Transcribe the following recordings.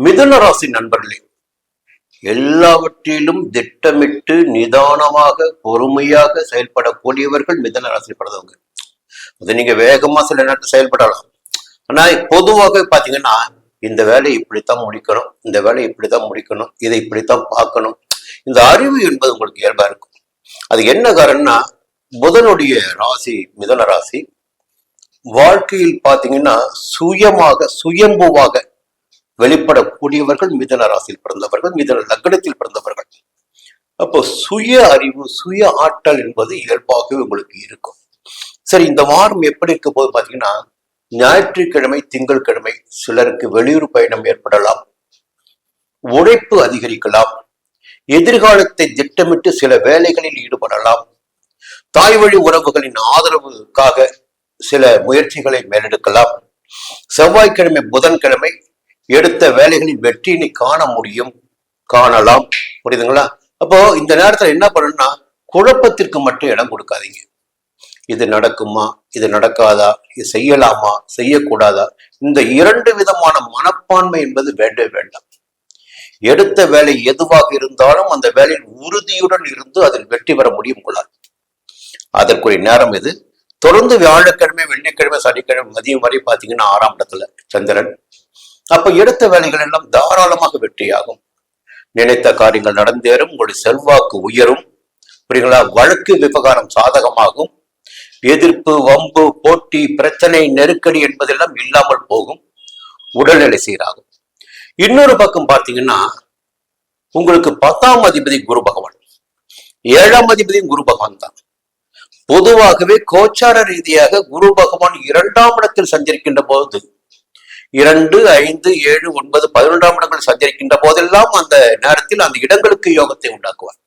மிதுன ராசி நண்பர்களே, எல்லாவற்றிலும் திட்டமிட்டு நிதானமாக பொறுமையாக செயல்படக்கூடியவர்கள் மிதுன ராசி பிறந்தவங்க. அது நீங்க வேகமா சில நேரத்தில் செயல்படலாம். ஆனா பொதுவாக பாத்தீங்கன்னா இந்த வேலையை இப்படித்தான் முடிக்கணும், இந்த வேலையை இப்படித்தான் முடிக்கணும், இதை இப்படித்தான் பார்க்கணும். இந்த அறிவு என்பது உங்களுக்கு இயல்பா இருக்கும். அது என்ன காரணம்னா, புதனுடைய ராசி மிதுன ராசி வாழ்க்கையில் பாத்தீங்கன்னா சுயம்புவாக வெளிப்படக்கூடியவர்கள் மிதுன ராசியில் பிறந்தவர்கள், மிதுன லக்னத்தில் பிறந்தவர்கள். அப்போ சுய அறிவு, சுய ஆற்றல் என்பது இயல்பாகவே உங்களுக்கு இருக்கும். சரி, இந்த வாரம் எப்படி இருக்க போது பாத்தீங்கன்னா, ஞாயிற்றுக்கிழமை திங்கட்கிழமை சிலருக்கு வெளியூர் பயணம் ஏற்படலாம், உழைப்பு அதிகரிக்கலாம், எதிர்காலத்தை திட்டமிட்டு சில வேலைகளில் ஈடுபடலாம், தாய் வழி உறவுகளின் ஆதரவுக்காக சில முயற்சிகளை மேலெடுக்கலாம். செவ்வாய்க்கிழமை புதன்கிழமை எடுத்த வேலைகளில் வெற்றியினை காணலாம். புரியுதுங்களா? அப்போ இந்த நேரத்துல என்ன பண்ணணும்னா, குழப்பத்திற்கு மட்டும் இடம் கொடுக்காதீங்க. இது நடக்குமா, இது நடக்காதா, இது செய்யலாமா, செய்யக்கூடாதா, இந்த இரண்டு விதமான மனப்பான்மை என்பது வேண்டவே வேண்டாம். எடுத்த வேலை எதுவாக இருந்தாலும் அந்த வேலையில் உறுதியுடன் இருந்து அதில் வெற்றி பெற முடியும் கொள்ளாது. அதற்குரிய நேரம் இது. தொடர்ந்து வியாழக்கிழமை வெள்ளிக்கிழமை சனிக்கிழமை மதியம் வரை பாத்தீங்கன்னா 6ஆம் இடத்துல சந்திரன். அப்ப எடுத்த வேலைகள் எல்லாம் தாராளமாக வெற்றியாகும். நினைத்த காரியங்கள் நடந்தேறும், உங்களுடைய செல்வாக்கு உயரும். புரியுங்களா? வழக்கு விவகாரம் சாதகமாகும். எதிர்ப்பு, வம்பு, போட்டி, பிரச்சனை, நெருக்கடி என்பதெல்லாம் இல்லாமல் போகும். உடல்நிலை சீராகும். இன்னொரு பக்கம் பார்த்தீங்கன்னா, உங்களுக்கு 10ஆம் அதிபதி குரு பகவான், 7ஆம் அதிபதியும் குரு பகவான் தான். பொதுவாகவே கோச்சார ரீதியாக குரு பகவான் 2ஆம் இடத்தில் சஞ்சரிக்கின்ற போது 2, 5, 7, 9, 11ஆம் இடங்கள் சஞ்சரிக்கின்ற போதெல்லாம் அந்த நேரத்தில் அந்த இடங்களுக்கு யோகத்தை உண்டாக்குவார்.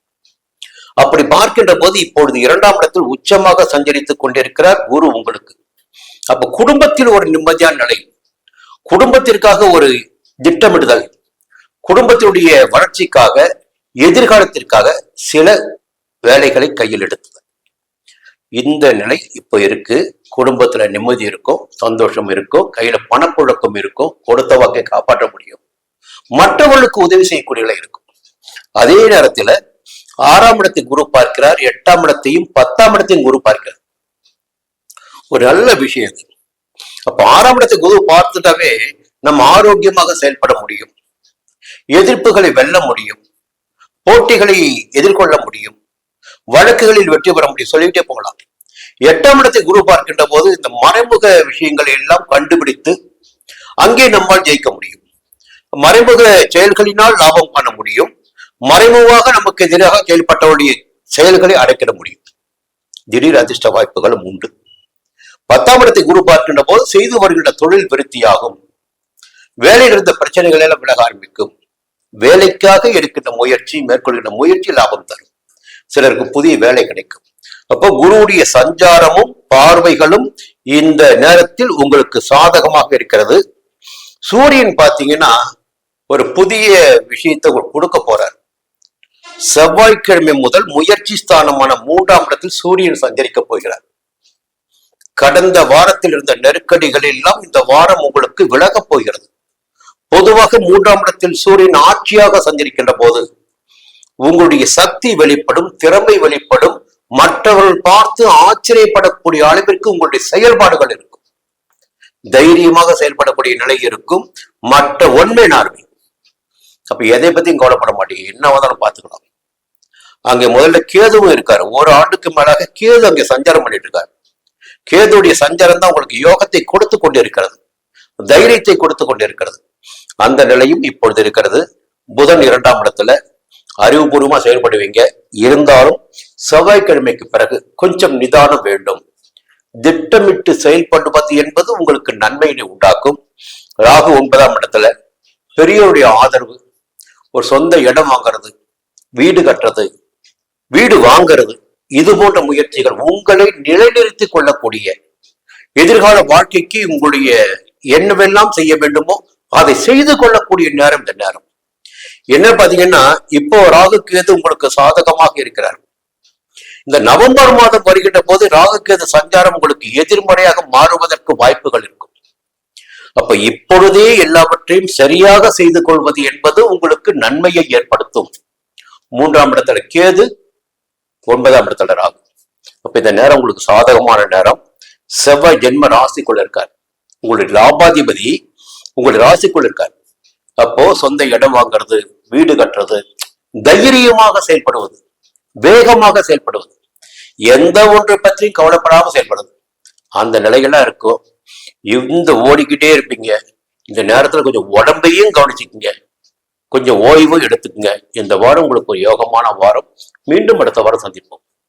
அப்படி பார்க்கின்ற போது இப்பொழுது 2ஆம் இடத்தில் உச்சமாக சஞ்சரித்துக் கொண்டிருக்கிறார் குரு உங்களுக்கு. அப்ப குடும்பத்தில் ஒரு நிம்மதியான நிலை, குடும்பத்திற்காக ஒரு திட்டமிடுதல், குடும்பத்தினுடைய வளர்ச்சிக்காக, எதிர்காலத்திற்காக சில வேலைகளை கையில் எடுத்தது. இந்த நிலை இப்போ இருக்கு. குடும்பத்துல நிம்மதி இருக்கும், சந்தோஷம் இருக்கும், கையில பணப்புழக்கம் இருக்கும், கொடுத்த வாக்கை காப்பாற்ற முடியும், மற்றவர்களுக்கு உதவி செய்யக்கூடிய நிலை இருக்கும். அதே நேரத்துல 6ஆம் இடத்தை குரு பார்க்கிறார், 8ஆம் இடத்தையும் 10ஆம் இடத்தையும் குரு பார்க்கிறார். ஒரு நல்ல விஷயம். அப்ப 6ஆம் இடத்தை குரு பார்த்துட்டாவே நம்ம ஆரோக்கியமாக செயல்பட முடியும், எதிர்ப்புகளை வெல்ல முடியும், போட்டிகளை எதிர்கொள்ள முடியும், வழக்குகளில் வெற்றி பெற முடியும், சொல்லிட்டே போகலாம். 8ஆம் இடத்தை குரு பார்க்கின்ற போது இந்த மறைமுக விஷயங்களை எல்லாம் கண்டுபிடித்து அங்கே நம்மால் ஜெயிக்க முடியும். மறைமுக செயல்களினால் லாபம் பண்ண முடியும், மறைமுகமாக நமக்கு எதிராக செயல்பட்டவருடைய செயல்களை அடைக்கிட முடியும். திடீர் அதிர்ஷ்ட வாய்ப்புகளும் உண்டு. 10ஆம் இடத்தை குரு பார்க்கின்ற போது செய்து வருகின்ற தொழில் விருத்தியாகும், வேலையில் இருந்த பிரச்சனைகள் எல்லாம் விலக ஆரம்பிக்கும், வேலைக்காக எடுக்கின்ற முயற்சி, மேற்கொள்கின்ற முயற்சி லாபம் தரும், சிலருக்கு புதிய வேலை கிடைக்கும். அப்போ குருவுடைய சஞ்சாரமும் பார்வைகளும் இந்த நேரத்தில் உங்களுக்கு சாதகமாக இருக்கிறது. சூரியன் பாத்தீங்கன்னா ஒரு புதிய விஷயத்தை கொடுக்க போறார். செவ்வாய்க்கிழமை முதல் முயற்சி ஸ்தானமான 3ஆம் இடத்தில் சூரியன் சஞ்சரிக்க போகிறார். கடந்த வாரத்தில் இருந்த நெருக்கடிகள் எல்லாம் இந்த வாரம் உங்களுக்கு விலகப் போகிறது. பொதுவாக 3ஆம் இடத்தில் சூரியன் ஆட்சியாக சஞ்சரிக்கின்ற போது உங்களுடைய சக்தி வெளிப்படும், திறமை வெளிப்படும், மற்றவர்கள் பார்த்து ஆச்சரியப்படக்கூடிய அளவிற்கு உங்களுடைய செயல்பாடுகள் இருக்கும், தைரியமாக செயல்படக்கூடிய நிலை இருக்கும், மற்ற ஒன்மை நார்மை. அப்ப எதை பத்தியும் கவலைப்பட மாட்டீங்க, என்ன வந்தாலும் பார்த்துக்கலாம். அங்கே முதல்ல கேதுவும் இருக்காரு, 1 ஆண்டுக்கு மேலாக கேது அங்கே சஞ்சாரம் பண்ணிட்டு இருக்காரு. கேதுடைய சஞ்சாரம் தான் உங்களுக்கு யோகத்தை கொடுத்து கொண்டிருக்கிறது, தைரியத்தை கொடுத்து கொண்டிருக்கிறது. அந்த நிலையும் இப்பொழுது இருக்கிறது. புதன் 2ஆம் இடத்துல அறிவுபூர்வமா செயல்படுவீங்க. இருந்தாலும் செவ்வாய்க்கிழமைக்கு பிறகு கொஞ்சம் நிதானம் வேண்டும். திட்டமிட்டு செயல்படுவது என்பது உங்களுக்கு நன்மையினை உண்டாக்கும். ராகு 9ஆம் இடத்துல பெரியவருடைய ஆதரவு, ஒரு சொந்த இடம் வாங்கிறது, வீடு கட்டுறது, வீடு வாங்கிறது, இது போன்ற முயற்சிகள் உங்களை நிலைநிறுத்திக் கொள்ளக்கூடிய, எதிர்கால வாழ்க்கைக்கு உங்களுடைய என்னவெல்லாம் செய்ய வேண்டுமோ அதை செய்து கொள்ளக்கூடிய நேரம் இந்த நேரம். என்ன பாத்தீங்கன்னா, இப்போ ராகு கேது உங்களுக்கு சாதகமாக இருக்கிறார். இந்த நவம்பர் மாதம் வருகின்ற போது ராகு கேது சஞ்சாரம் உங்களுக்கு எதிர்மறையாக மாறுவதற்கு வாய்ப்புகள் இருக்கும். அப்ப இப்பொழுதே எல்லாவற்றையும் சரியாக செய்து கொள்வது என்பது உங்களுக்கு நன்மையை ஏற்படுத்தும். 3ஆம் இடத்துல கேது, 9ஆம் இடத்துல ராகு. அப்ப இந்த நேரம் உங்களுக்கு சாதகமான நேரம். செவ்வாய் ஜென்ம ராசிக்குள்ள இருக்கார். உங்களுடைய லாபாதிபதி உங்களுடைய ராசிக்குள்ள இருக்கார். அப்போ சொந்த இடம் வாங்குறது, வீடு கட்டுறது, தைரியமாக செயல்படுவது, வேகமாக செயல்படுவது, எந்த ஒன்றை பற்றியும் கவலைப்படாம செயல்படுவது, அந்த நிலைகள்லாம் இருக்கும். இந்த ஓடிக்கிட்டே இருப்பீங்க. இந்த நேரத்துல கொஞ்சம் உடம்பையும் கவனிச்சுக்குங்க, கொஞ்சம் ஓய்வும் எடுத்துக்குங்க. இந்த வாரம் உங்களுக்கு ஒரு யோகமான வாரம். மீண்டும் அடுத்த வாரம் சந்திப்போம்.